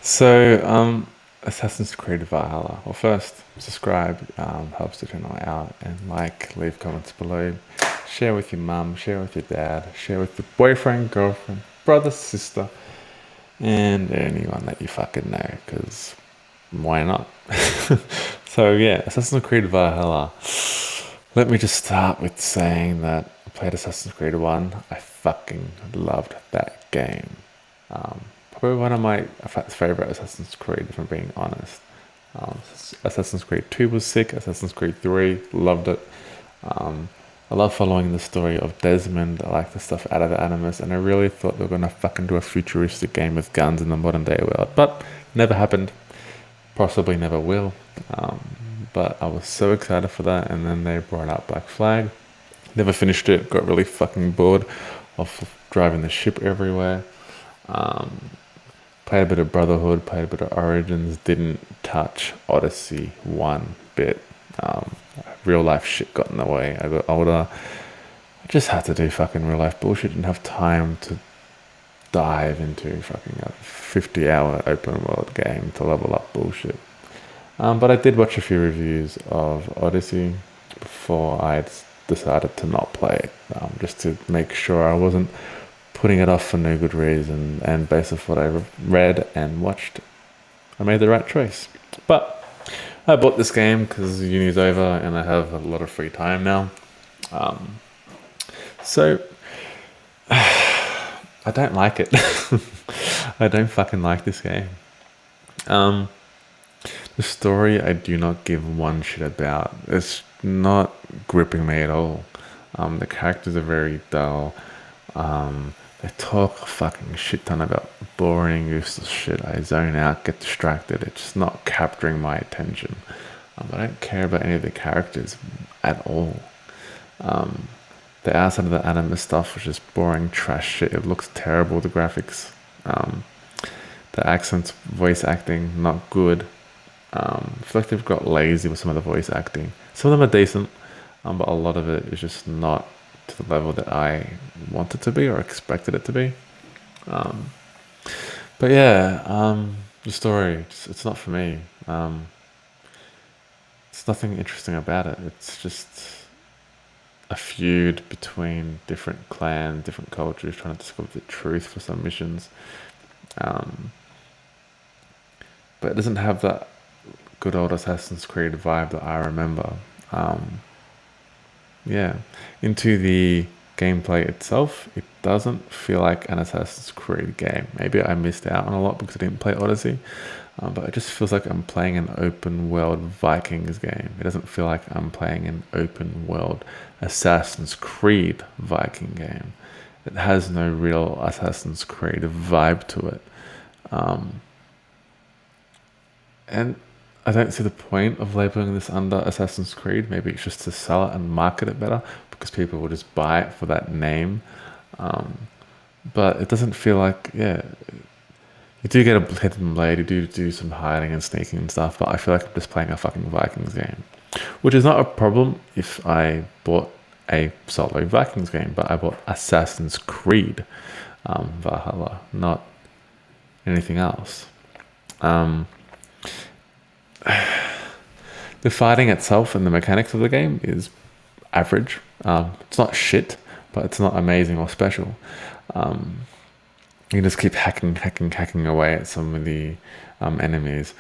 So, Assassin's Creed Valhalla. Well, first, subscribe, helps the channel out, and like, leave comments below. Share with your mum, share with your dad, share with your boyfriend, girlfriend, brother, sister, and anyone that you fucking know, because why not? So, yeah, Assassin's Creed Valhalla. Let me just start with saying that I played Assassin's Creed 1. I fucking loved that game. Probably one of my favorite Assassin's Creed, if I'm being honest. Um, Assassin's Creed 2 was sick. Assassin's Creed 3, loved it. Um, I love following the story of Desmond. I like the stuff out of the Animus, and I really thought they were gonna fucking do a futuristic game with guns in the modern day world, but never happened. Possibly never will. Um, but I was so excited for that, and then they brought out Black Flag. Never finished it. Got really fucking bored of driving the ship everywhere. Um, Played a bit of Brotherhood, played a bit of Origins, didn't touch Odyssey one bit. Real life shit got in the way. I got older. I just had to do fucking real life bullshit. Didn't have time to dive into fucking a 50-hour open world game to level up bullshit. But I did watch a few reviews of Odyssey before I decided to not play it, just to make sure I wasn't putting it off for no good reason. And based off what I read and watched, I made the right choice. But I bought this game because uni's over and I have a lot of free time now. So I don't like it. I don't fucking like this game. Um, the story I do not give one shit about. It's not gripping me at all. The characters are very dull. They talk a fucking shit ton about boring, useless shit. I zone out, get distracted. It's just not capturing my attention. I don't care about any of the characters at all. The outside of the Animus stuff was just boring trash shit. It looks terrible, the graphics. The accents, voice acting, not good. I feel like they've got lazy with some of the voice acting. Some of them are decent, but a lot of it is just not to the level that I want it to be or expected it to be. But yeah, the story, it's not for me. It's nothing interesting about it. It's just a feud between different clans, different cultures, trying to discover the truth for some missions. Um, but it doesn't have that good old Assassin's Creed vibe that I remember. Um, yeah, into the gameplay itself, it doesn't feel like an Assassin's Creed game. Maybe I missed out on a lot because I didn't play Odyssey, but it just feels like I'm playing an open world Vikings game. It doesn't feel like I'm playing an open world Assassin's Creed Viking game. It has no real Assassin's Creed vibe to it. And I don't see the point of labeling this under Assassin's Creed. Maybe it's just to sell it and market it better because people will just buy it for that name. But it doesn't feel like, yeah, you do get a hidden blade, you do some hiding and sneaking and stuff, but I feel like I'm just playing a fucking Vikings game. Which is not a problem if I bought a solo Vikings game, but I bought Assassin's Creed Valhalla, not anything else. The fighting itself and the mechanics of the game is average. It's not shit, but it's not amazing or special. You can just keep hacking away at some of the enemies.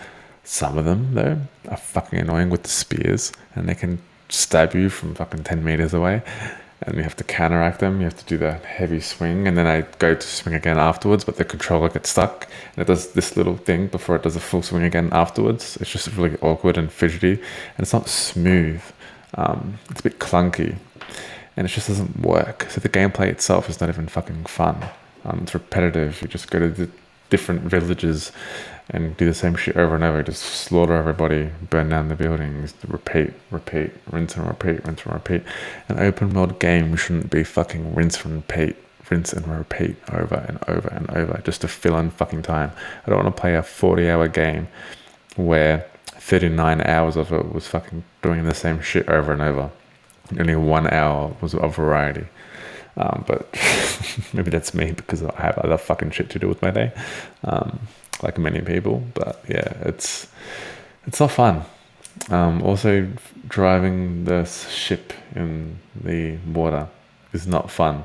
Some of them, though, are fucking annoying with the spears, and they can stab you from fucking 10 meters away, and you have to counteract them. You have to do the heavy swing, and then I go to swing again afterwards, but the controller gets stuck, and it does this little thing before it does a full swing again afterwards. It's just really awkward and fidgety, and it's not smooth. It's a bit clunky, and it just doesn't work. So the gameplay itself is not even fucking fun. It's repetitive. You just go to the different villages and do the same shit over and over. Just slaughter everybody, burn down the buildings, repeat, rinse and repeat, rinse and repeat. An open world game shouldn't be fucking rinse and repeat over and over and over just to fill in fucking time. I don't want to play a 40-hour game where 39 hours of it was fucking doing the same shit over and over. Only 1 hour was of variety. But maybe that's me because I have other fucking shit to do with my day. like many people. But yeah, it's not fun. Also, driving the ship in the water is not fun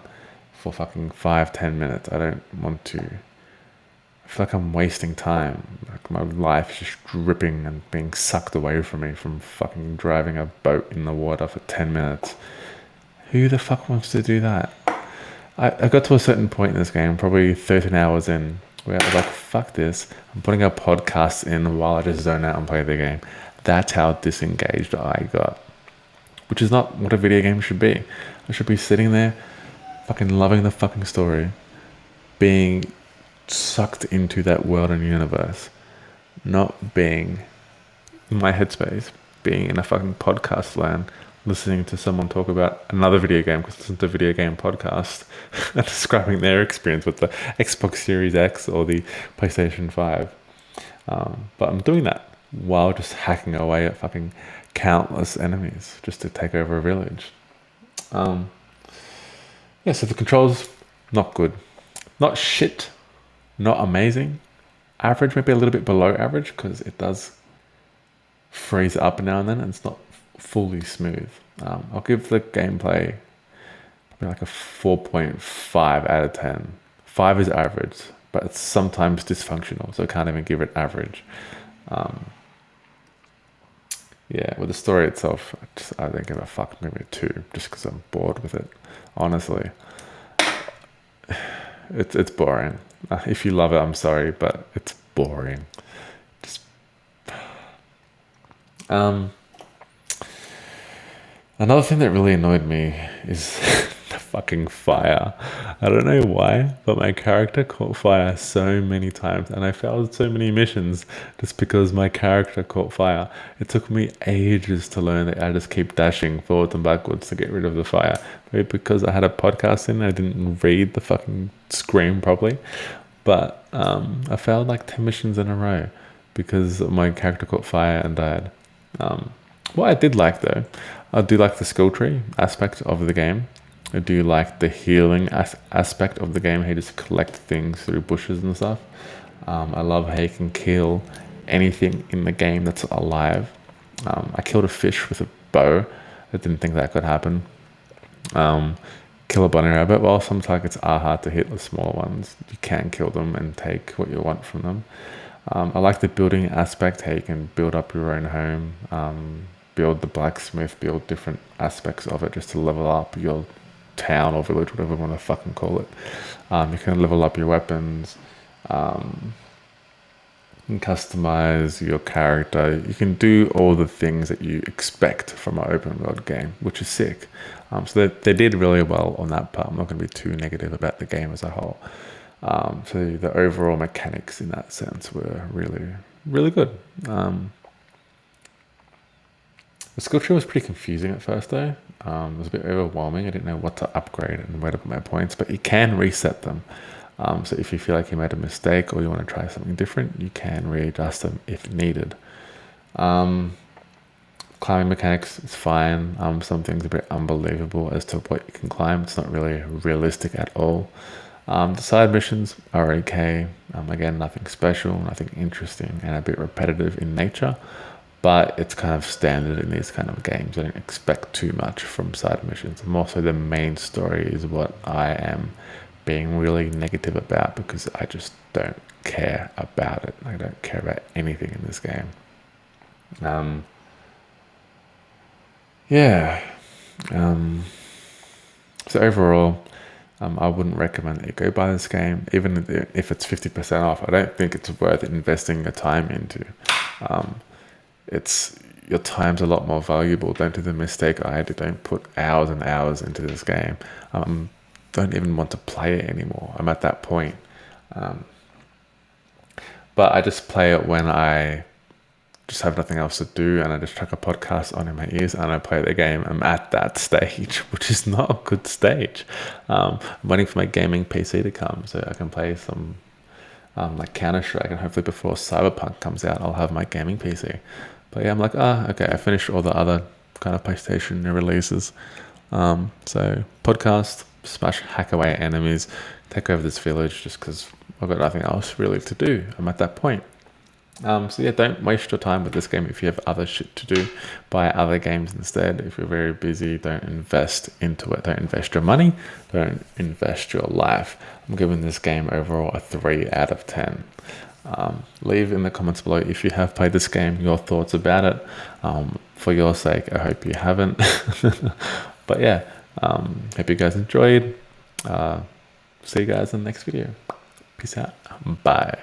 for fucking 5-10 minutes. I don't want to. I feel like I'm wasting time. Like my life is just dripping and being sucked away from me from fucking driving a boat in the water for 10 minutes. Who the fuck wants to do that? I got to a certain point in this game, probably 13 hours in, where I was like, fuck this. I'm putting a podcast in while I just zone out and play the game. That's how disengaged I got. Which is not what a video game should be. I should be sitting there, fucking loving the fucking story, being sucked into that world and universe, not being in my headspace, being in a fucking podcast land, listening to someone talk about another video game, because listen to a video game podcast and describing their experience with the Xbox Series X or the PlayStation 5. But I'm doing that while just hacking away at fucking countless enemies just to take over a village. Yeah, so the controls, not good. Not shit, not amazing. Average, maybe a little bit below average, because it does freeze up now and then, and it's not fully smooth. I'll give the gameplay probably like a 4.5 out of 10. 5 is average, but it's sometimes dysfunctional, so I can't even give it average. Yeah, with the story itself, I don't give a fuck. Maybe a 2, just because I'm bored with it. Honestly, it's boring. If you love it, I'm sorry, but it's boring. Just another thing that really annoyed me is the fucking fire. I don't know why, but my character caught fire so many times, and I failed so many missions just because my character caught fire. It took me ages to learn that I just keep dashing forwards and backwards to get rid of the fire. Maybe because I had a podcast in, I didn't read the fucking screen properly. But I failed like 10 missions in a row because my character caught fire and died. What I did like though, I do like the skill tree aspect of the game. I do like the healing aspect of the game. How you just collect things through bushes and stuff. I love how you can kill anything in the game that's alive. I killed a fish with a bow. I didn't think that could happen. Kill a bunny rabbit. Well, some targets are hard to hit, the smaller ones. You can kill them and take what you want from them. I like the building aspect, how you can build up your own home, build the blacksmith, build different aspects of it just to level up your town or village, whatever you want to fucking call it. You can level up your weapons. You can customize your character. You can do all the things that you expect from an open world game, which is sick. So they did really well on that part. I'm not going to be too negative about the game as a whole. So the overall mechanics in that sense were really, really good. The skill tree was pretty confusing at first though. It was a bit overwhelming. I didn't know what to upgrade and where to put my points, but you can reset them. So if you feel like you made a mistake or you want to try something different, you can readjust them if needed. Climbing mechanics is fine. Some things are a bit unbelievable as to what you can climb. It's not really realistic at all. The side missions are okay. Again, nothing special, nothing interesting, and a bit repetitive in nature. But it's kind of standard in these kind of games. I don't expect too much from side missions. More so the main story is what I am being really negative about, because I just don't care about it. I don't care about anything in this game. So overall, I wouldn't recommend that you go buy this game, even if it's 50% off. I don't think it's worth investing your time into. Your time's a lot more valuable. Don't do the mistake I did. Don't put hours and hours into this game. Don't even want to play it anymore. I'm at that point. But I just play it when I just have nothing else to do, and I just chuck a podcast on in my ears and I play the game. I'm at that stage, which is not a good stage. I'm waiting for my gaming PC to come so I can play some like Counter-Strike, and hopefully before Cyberpunk comes out, I'll have my gaming PC. But yeah, I'm like, okay, I finished all the other kind of PlayStation releases. So podcast, smash, hack away enemies, take over this village just because I've got nothing else really to do. I'm at that point. So yeah, don't waste your time with this game if you have other shit to do. Buy other games instead. If you're very busy, don't invest into it. Don't invest your money. Don't invest your life. I'm giving this game overall a 3 out of 10. Leave in the comments below if you have played this game, your thoughts about it. For your sake, I hope you haven't. But yeah, hope you guys enjoyed. See you guys in the next video. Peace out. Bye.